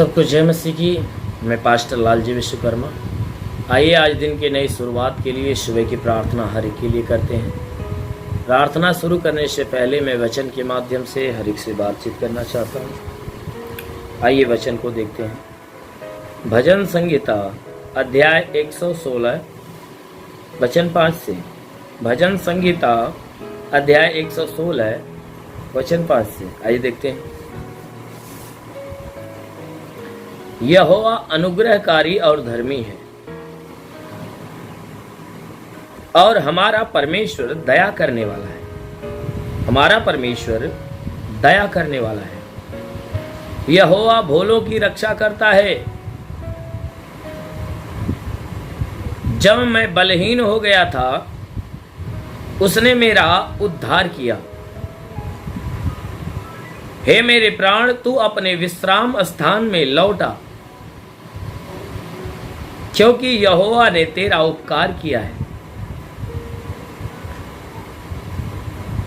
सबको जय मसीह की। मैं पास्टर लालजी विश्वकर्मा। आइए आज दिन की नई शुरुआत के लिए सुबह की प्रार्थना हर एक के लिए करते हैं। प्रार्थना शुरू करने से पहले मैं वचन के माध्यम से हर एक से बातचीत करना चाहता हूँ। आइए वचन को देखते हैं। भजन संहिता अध्याय 116 वचन 5 से। भजन संहिता अध्याय 116 वचन 5 से आइए देखते हैं। यहोवा अनुग्रहकारी और धर्मी है, और हमारा परमेश्वर दया करने वाला है। हमारा परमेश्वर दया करने वाला है। यहोवा भोलों की रक्षा करता है। जब मैं बलहीन हो गया था, उसने मेरा उद्धार किया। हे मेरे प्राण, तू अपने विश्राम स्थान में लौटा, क्योंकि यहोवा ने तेरा उपकार किया है।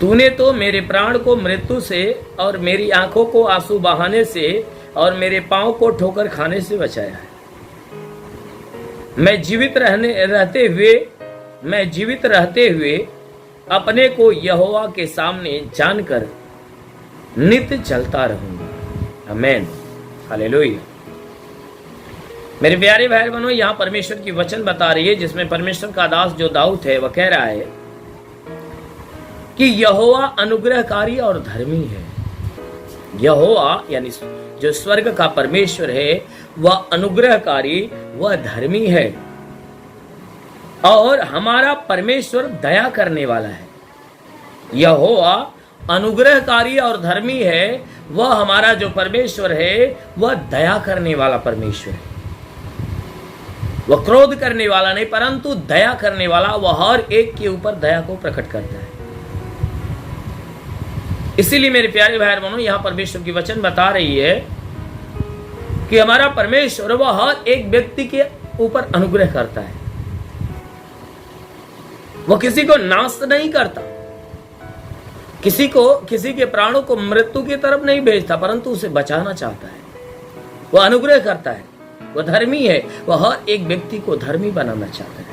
तूने तो मेरे प्राण को मृत्यु से और मेरी आंखों को आंसू बहाने से और मेरे पांव को ठोकर खाने से बचाया है। मैं जीवित रहते हुए अपने को यहोवा के सामने जानकर नित्य चलता रहूंगा। आमीन, हालेलुया। मेरे प्यारे भाई बहनों, यहाँ परमेश्वर की वचन बता रही है, जिसमें परमेश्वर का दास जो दाऊद है वह कह रहा है कि यहोवा अनुग्रहकारी और धर्मी है। यहोवा यानी जो स्वर्ग का परमेश्वर है वह अनुग्रहकारी, वह धर्मी है, और हमारा परमेश्वर दया करने वाला है। यहोवा अनुग्रहकारी और धर्मी है, वह हमारा जो परमेश्वर है वह दया करने वाला परमेश्वर है। वह क्रोध करने वाला नहीं, परंतु दया करने वाला। वह हर एक के ऊपर दया को प्रकट करता है। इसीलिए मेरे प्यारे भाई बहनों, यहां परमेश्वर की वचन बता रही है कि हमारा परमेश्वर वह हर एक व्यक्ति के ऊपर अनुग्रह करता है। वह किसी को नाश नहीं करता, किसी के प्राणों को मृत्यु की तरफ नहीं भेजता, परंतु उसे बचाना चाहता है। वह अनुग्रह करता है, वह धर्मी है, वह हर एक व्यक्ति को धर्मी बनाना चाहता है।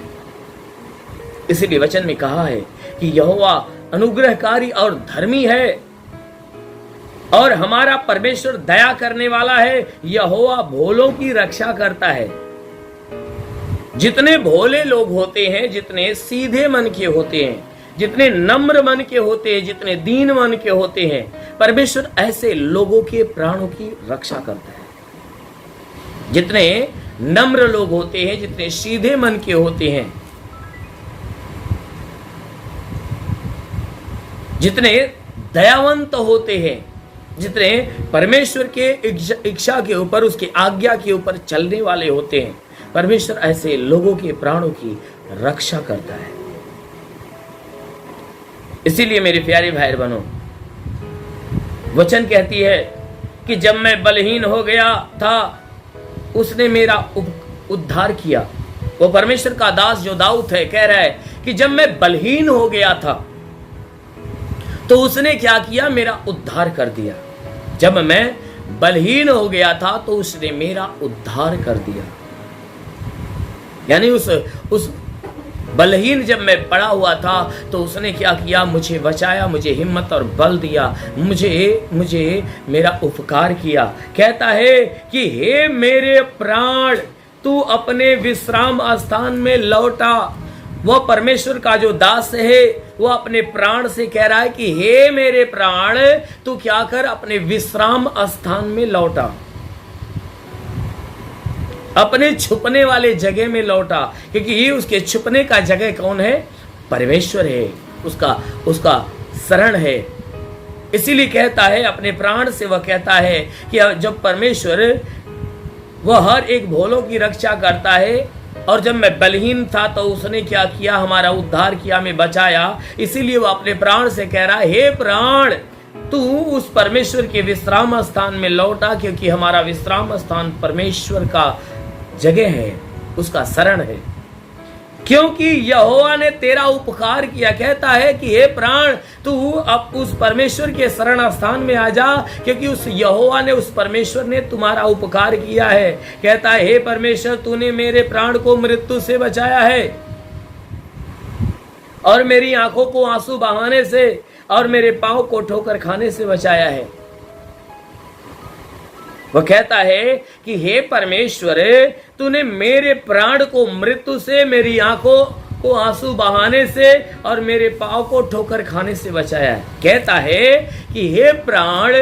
इसीलिए वचन में कहा है कि यहोवा अनुग्रहकारी और धर्मी है, और हमारा परमेश्वर दया करने वाला है। यहोवा भोलों की रक्षा करता है। जितने भोले लोग होते हैं, जितने सीधे मन के होते हैं, जितने नम्र मन के होते हैं, जितने दीन मन के होते हैं, परमेश्वर ऐसे लोगों के प्राणों की रक्षा करता है। जितने नम्र लोग होते हैं, जितने सीधे मन के होते हैं, जितने दयावंत होते हैं, जितने परमेश्वर के इच्छा के ऊपर, उसकी आज्ञा के ऊपर चलने वाले होते हैं, परमेश्वर ऐसे लोगों के प्राणों की रक्षा करता है। इसीलिए मेरे प्यारे भाई बहनों, वचन कहती है कि जब मैं बलहीन हो गया था, उसने मेरा उद्धार किया। वो परमेश्वर का दास जो दाऊद है कह रहा है कि जब मैं बलहीन हो गया था तो उसने क्या किया? मेरा उद्धार कर दिया। जब मैं बलहीन हो गया था तो उसने मेरा उद्धार कर दिया। यानी उस बलहीन जब मैं पड़ा हुआ था तो उसने क्या किया? मुझे बचाया, मुझे हिम्मत और बल दिया, मुझे मेरा उपकार किया। कहता है कि हे मेरे प्राण, तू अपने विश्राम स्थान में लौटा। वह परमेश्वर का जो दास है वह अपने प्राण से कह रहा है कि हे मेरे प्राण, तू क्या कर? अपने विश्राम स्थान में लौटा, अपने छुपने वाले जगह में लौटा, क्योंकि ये उसके छुपने का जगह कौन है? परमेश्वर है, उसका शरण है। इसीलिए कहता है अपने प्राण से, वह कहता है कि जब परमेश्वर वह हर एक भोलों की रक्षा करता है, और जब मैं बलहीन था तो उसने क्या किया? हमारा उद्धार किया, मैं बचाया। इसीलिए वह अपने प्राण से कह रहा है, हे प्राण, तू उस परमेश्वर के विश्राम स्थान में लौटा, क्योंकि हमारा विश्राम स्थान परमेश्वर का जगह है, उसका शरण है। क्योंकि यहोवा ने तेरा उपकार किया। कहता है कि हे प्राण, तू अब उस परमेश्वर के शरण स्थान में आ जा, क्योंकि उस यहोवा ने, उस परमेश्वर ने तुम्हारा उपकार किया है। कहता है हे परमेश्वर, तूने मेरे प्राण को मृत्यु से बचाया है और मेरी आंखों को आंसू बहाने से और मेरे पांव को ठोकर खाने से बचाया है। वह कहता है कि हे परमेश्वर, तूने मेरे प्राण को मृत्यु से, मेरी आंखों को आंसू बहाने से और मेरे पांव को ठोकर खाने से बचाया है। कहता है कि हे प्राण,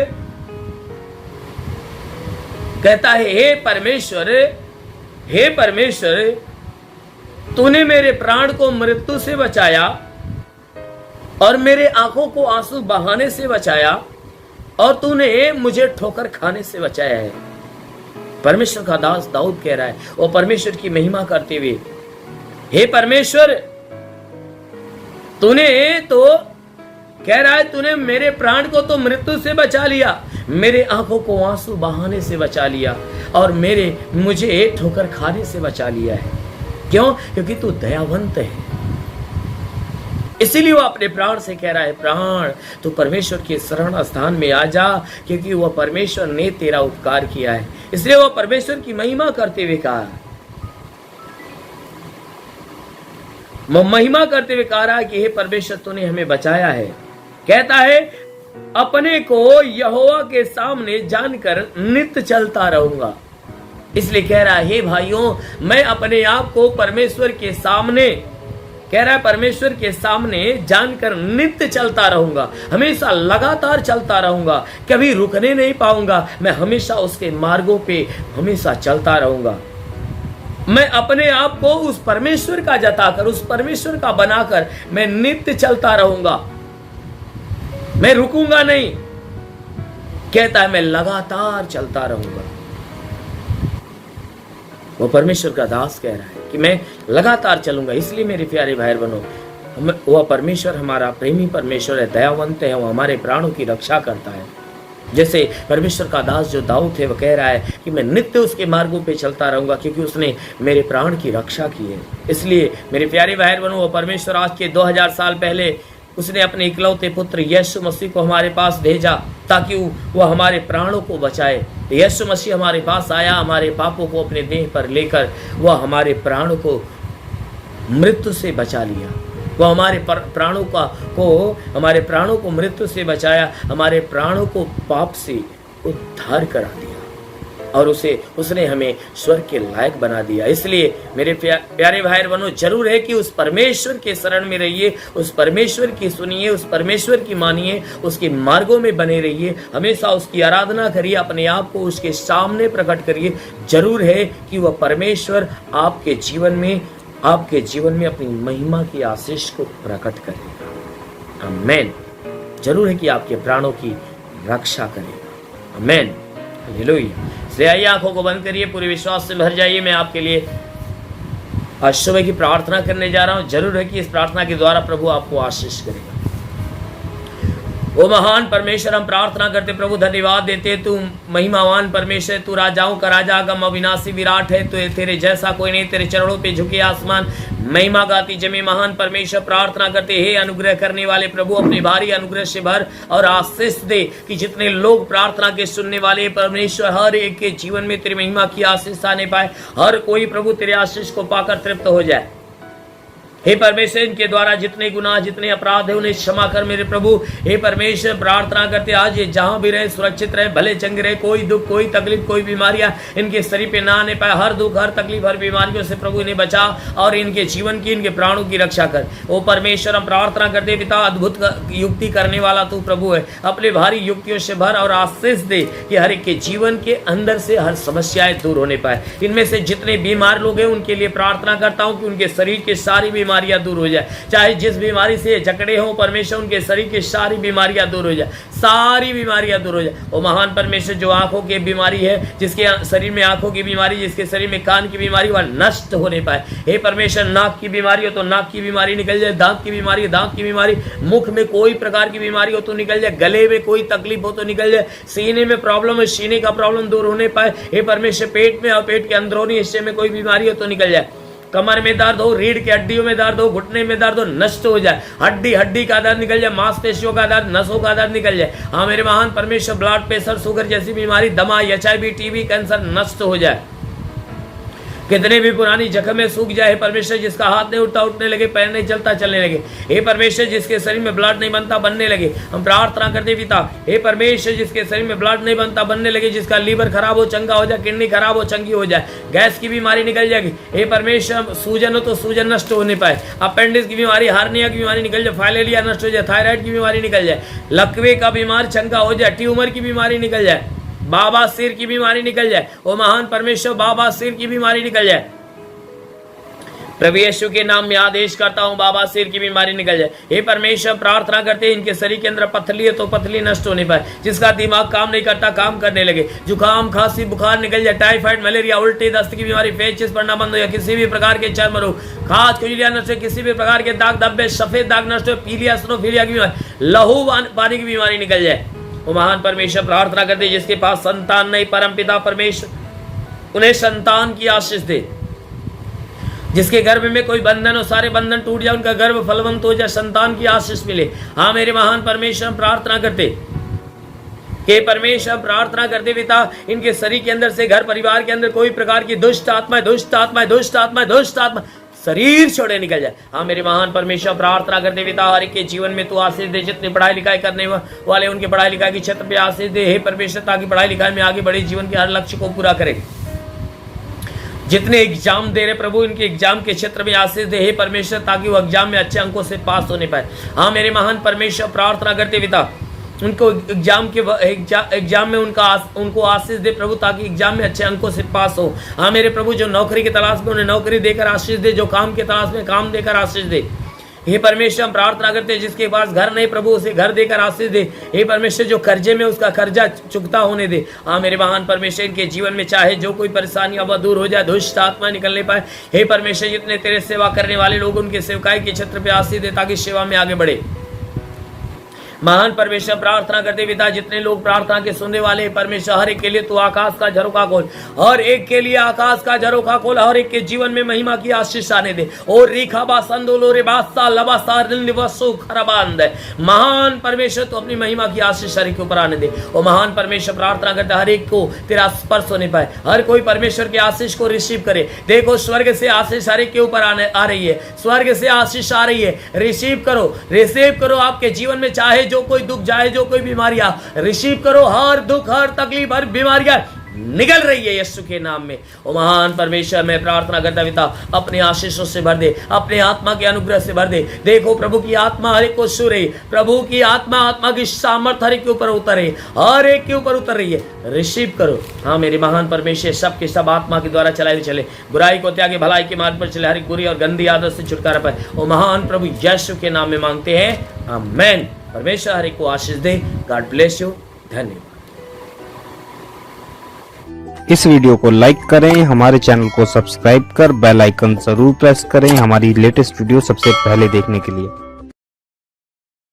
कहता है हे परमेश्वर, हे परमेश्वर, तूने मेरे प्राण को मृत्यु से बचाया और मेरे आंखों को आंसू बहाने से बचाया और तूने मुझे ठोकर खाने से बचाया है। परमेश्वर का दास दाऊद कह रहा है, वो परमेश्वर की महिमा करते हुए, हे परमेश्वर, तूने तो कह रहा है, तूने मेरे प्राण को तो मृत्यु से बचा लिया, मेरे आंखों को आंसू बहाने से बचा लिया और मुझे ठोकर खाने से बचा लिया है। क्यों? क्योंकि तू दयावंत है। इसीलिए वो अपने प्राण से कह रहा है, प्राण तू परमेश्वर के शरण स्थान में आ जा, क्योंकि वह परमेश्वर ने तेरा उपकार किया है। इसलिए वह परमेश्वर की महिमा करते हुए कहा, महिमा करते हुए कह रहा है कि हे परमेश्वर, तूने हमें बचाया है। कहता है, अपने को यहोवा के सामने जानकर नित्य चलता रहूंगा। इसलिए कह रहा है, हे भाइयों, मैं अपने आप को परमेश्वर के सामने, कह रहा है, परमेश्वर के सामने जानकर नित्य चलता रहूंगा, हमेशा लगातार चलता रहूंगा, कभी रुकने नहीं पाऊंगा। मैं हमेशा उसके मार्गों पे हमेशा चलता रहूंगा। मैं अपने आप को उस परमेश्वर का जताकर, उस परमेश्वर का बनाकर मैं नित्य चलता रहूंगा, मैं रुकूंगा नहीं। कहता है, मैं लगातार चलता रहूंगा। वो परमेश्वर का दास कह रहा है कि मैं लगातार चलूंगा। इसलिए मेरे प्यारे भाई बनो, वह परमेश्वर हमारा प्रेमी परमेश्वर है, दयावंत है, वो हमारे प्राणों की रक्षा करता है। जैसे परमेश्वर का दास जो दाऊद है, वह कह रहा है कि मैं नित्य उसके मार्गों पे चलता रहूंगा, क्योंकि उसने मेरे प्राण की रक्षा की है। इसलिए मेरे प्यारे भाई बनो, वह परमेश्वर आज के 2000 साल पहले उसने अपने इकलौते पुत्र यीशु मसीह को हमारे पास भेजा, ताकि वह हमारे प्राणों को बचाए। यीशु मसीह हमारे पास आया, हमारे पापों को अपने देह पर लेकर वह हमारे प्राणों को मृत्यु से बचा लिया। वह हमारे प्राणों को मृत्यु से बचाया, हमारे प्राणों को पाप से उद्धार करा दिया और उसने हमें स्वर्ग के लायक बना दिया। इसलिए मेरे प्यारे भाई बहनों, जरूर है कि उस परमेश्वर के शरण में रहिए, उस परमेश्वर की सुनिए, उस परमेश्वर की मानिए, उसके मार्गों में बने रहिए, हमेशा उसकी आराधना करिए, अपने आप को उसके सामने प्रकट करिए। जरूर है कि वह परमेश्वर आपके जीवन में अपनी महिमा की आशीष को प्रकट करेगा। आमेन। जरूर है कि आपके प्राणों की रक्षा करेगा। आमेन। हालेलुया। इसलिए आइए, आंखों को बंद करिए, पूरे विश्वास से भर जाइए। मैं आपके लिए आज सुबह की प्रार्थना करने जा रहा हूं। जरूर है कि इस प्रार्थना के द्वारा प्रभु आपको आशीष करेगा। ओ महान परमेश्वर, हम प्रार्थना करते प्रभु, धन्यवाद देते, तू महिमावान परमेश्वर, तू राजाओं का राजा, अगम अविनाशी विराट है, तो तेरे जैसा कोई नहीं, तेरे चरणों पे झुके आसमान महिमा गाती जमी। महान परमेश्वर, प्रार्थना करते, हे अनुग्रह करने वाले प्रभु, अपने भारी अनुग्रह से भर और आशीष दे कि जितने लोग प्रार्थना के सुनने वाले परमेश्वर, हर एक के जीवन में तेरी महिमा की आशीष आने पाए। हर कोई प्रभु तेरे आशीष को पाकर तृप्त हो जाए। हे परमेश्वर, इनके द्वारा जितने गुनाह, जितने अपराध है, उन्हें क्षमा कर मेरे प्रभु। हे परमेश्वर, प्रार्थना करते आज ये जहां भी रहे सुरक्षित रहे, भले चंगे रहे, कोई दुख, कोई तकलीफ, कोई बीमारियां इनके शरीर पे ना आने पाए। हर दुख, हर तकलीफ, हर बीमारियों से प्रभु इन्हें बचा और इनके जीवन की, इनके प्राणों की रक्षा कर। ओ परमेश्वर, हम प्रार्थना करते पिता, अद्भुत युक्ति करने वाला तू प्रभु है, अपने भारी युक्तियों से भर और आशीष दे कि हर एक के जीवन के अंदर से हर समस्याएं दूर होने पाए। इनमें से जितने बीमार लोग हैं उनके लिए प्रार्थना करता हूं कि उनके शरीर के सारी बीमारियां दूर हो जाए। चाहे जिस बीमारी से जकड़े हो परमेश्वर, उनके शरीर की सारी बीमारियां दूर हो जाए, सारी बीमारियां दूर हो जाए। ओ महान परमेश्वर, जो आंखों की बीमारी है, जिसके शरीर में आंखों की बीमारी, जिसके शरीर में कान की बीमारी, वह नष्ट होने पाए। हे परमेश्वर, नाक की बीमारी हो तो नाक की बीमारी निकल जाए, दांत की बीमारी, दांत की बीमारी, मुख में कोई प्रकार की बीमारी हो तो निकल जाए, गले में कोई तकलीफ हो तो निकल जाए, सीने में प्रॉब्लम है, सीने का प्रॉब्लम दूर होने पाए। हे परमेश्वर, पेट में और पेट के अंदरूनी हिस्से में कोई बीमारी हो तो निकल जाए। कमर में दर्द हो, रीढ़ की हड्डियों में दर्द हो, घुटने में दर्द हो, नष्ट हो जाए। हड्डी का दर्द निकल जाए, मांसपेशियों का दर्द, नसों का दर्द निकल जाए। हाँ मेरे महान परमेश्वर, ब्लड प्रेशर, शुगर जैसी बीमारी, दमा, HIV, TB, कैंसर नष्ट हो जाए। कितने भी पुरानी जख्म में सूख जाए परमेश्वर, जिसका हाथ नहीं उठता उठने लगे, पैर नहीं चलता चलने लगे, हे परमेश्वर जिसके शरीर में ब्लड नहीं बनता बनने लगे, हम प्रार्थना करते पिता, हे परमेश्वर जिसके शरीर में ब्लड नहीं बनता बनने लगे, जिसका लीवर खराब हो चंगा हो जाए, किडनी खराब हो चंगी हो जाए, गैस की बीमारी निकल जाएगी, हे परमेश्वर सूजन हो तो सूजन नष्ट हो नहीं पाए, अपेंडिक्स की बीमारी, हार्निया की बीमारी निकल जाए, फाइलेरिया नष्ट हो जाए, थायराइड की बीमारी निकल जाए, लकवे का बीमार चंगा हो जाए, ट्यूमर की बीमारी निकल जाए, बाबा सिर की बीमारी निकल जाए। ओ महान परमेश्वर, बाबा सिर की बीमारी निकल जाए। प्रभु यीशु के नाम में आदेश करता हूं, बाबा सिर की बीमारी निकल जाए। हे परमेश्वर, प्रार्थना करते हैं इनके शरीर के अंदर पथली है तो पथली नष्ट होने पाए, जिसका दिमाग काम नहीं करता काम करने लगे, जुकाम, खांसी, बुखार निकल जाए, टाइफाइड, मलेरिया, उल्टी, दस्त की बीमारी, पेचिस पड़ना बंद हो जाए, किसी भी प्रकार के चर्म रोग, खाज, खुजलियां नष्ट हो, किसी भी प्रकार के दाग धब्बे, सफेद दाग नष्ट हो, पीलिया, स्नोफिलिया की बीमारी, लहू पानी की बीमारी निकल जाए। वो महान परमेश्वर, प्रार्थना करते जिसके पास संतान नहीं, परम पिता परमेश्वर उन्हें संतान की आशीष दे। जिसके गर्भ में कोई बंधन हो, सारे बंधन टूट जाए, उनका गर्भ फलवंत हो जाए, संतान की आशीष मिले। हाँ मेरे महान परमेश्वर, प्रार्थना करते कि परमेश्वर, प्रार्थना करते पिता, इनके शरीर के अंदर से, घर परिवार के अंदर कोई प्रकार की दुष्ट आत्मा शरीर छोड़े निकल जाए। हाँ मेरे महान परमेश्वर, प्रार्थना करते पिता, हर एक के जीवन में तू आशीष दे, जितने पढ़ाई लिखाई करने वाले उनके पढ़ाई लिखाई के क्षेत्र पे आशीष दे। हे परमेश्वर, ताकि पढ़ाई लिखाई में आगे बढ़े, जीवन के हर लक्ष्य को पूरा करे। जितने एग्जाम दे रहे प्रभु, इनके एग्जाम के क्षेत्र में आशीष दे हे परमेश्वर, ताकि वो एग्जाम में अच्छे अंकों से पास होने पाए। हाँ मेरे महान परमेश्वर, प्रार्थना करते पिता, उनको एग्जाम में उनको आशीष दे प्रभु, ताकि एग्जाम में अच्छे अंकों से पास हो। हाँ मेरे प्रभु, जो नौकरी की तलाश में उन्हें नौकरी देकर आशीष दे, जो काम की तलाश में काम देकर आशीष दे। हे परमेश्वर, हम प्रार्थना करते हैं जिसके पास घर नहीं प्रभु, उसे घर देकर आशीष दे। हे परमेश्वर, जो कर्जे में उसका कर्जा चुकता होने दे। हाँ मेरे महान परमेश्वर, इनके जीवन में चाहे जो कोई परेशानी अब दूर हो जाए, दुष्ट आत्मा निकलने पाए। हे परमेश्वर, जितने तेरे सेवा करने वाले लोग, उनके सेवकाई के क्षेत्र पे आशीष दे, ताकि सेवा में आगे बढ़े। महान परमेश्वर, प्रार्थना करते पिता, जितने लोग प्रार्थना के सुनने वाले परमेश्वर, हर एक के लिए तू आकाश का झरोखा खोल, हर एक के लिए आकाश का झरोखा खोल, हर एक के जीवन में महिमा की आशीष आने दे। और रेखा संदोलो रे बासा लबासा निवसो खरबांद, महान परमेश्वर, तू अपनी महिमा की आशीष हर एक के ऊपर आने दे। और महान परमेश्वर, प्रार्थना करते हर एक को तेरा स्पर्श होने पाए, हर कोई परमेश्वर की आशीष को रिसीव करे। देखो स्वर्ग से आशीष हर एक के ऊपर आ रही है, स्वर्ग से आशीष आ रही है, रिसीव करो आपके जीवन में। चाहे जो कोई दुख जाए, जो कोई बीमारियां, रिसीव करो। हर दुख, हर तकलीफ, हर बीमारियां निकल रही है यीशु के नाम में। ओ महान परमेश्वर, मैं प्रार्थना करता पिता, अपने आशीषों से भर दे, अपने आत्मा के अनुग्रह से भर दे। देखो प्रभु की आत्मा हर एक को छू रही, प्रभु की आत्मा की सामर्थ हर एक के ऊपर उतर रही, हर एक के ऊपर उतर रही है। रिसीव करो। हाँ मेरे महान परमेश्वर, सब के सब आत्मा के द्वारा चलाए चले, बुराई को त्यागे, भलाई के मार्ग पर चले, हर एक बुरी और गंदी आदत से छुटकारा पाए। ओ महान प्रभु यीशु के नाम में मांगते हैं, आमीन। परमेश्वर हर एक को आशीष दे। God bless you. धन्यवाद। इस वीडियो को लाइक करें, हमारे चैनल को सब्सक्राइब कर बेल आइकन जरूर प्रेस करें हमारी लेटेस्ट वीडियो सबसे पहले देखने के लिए।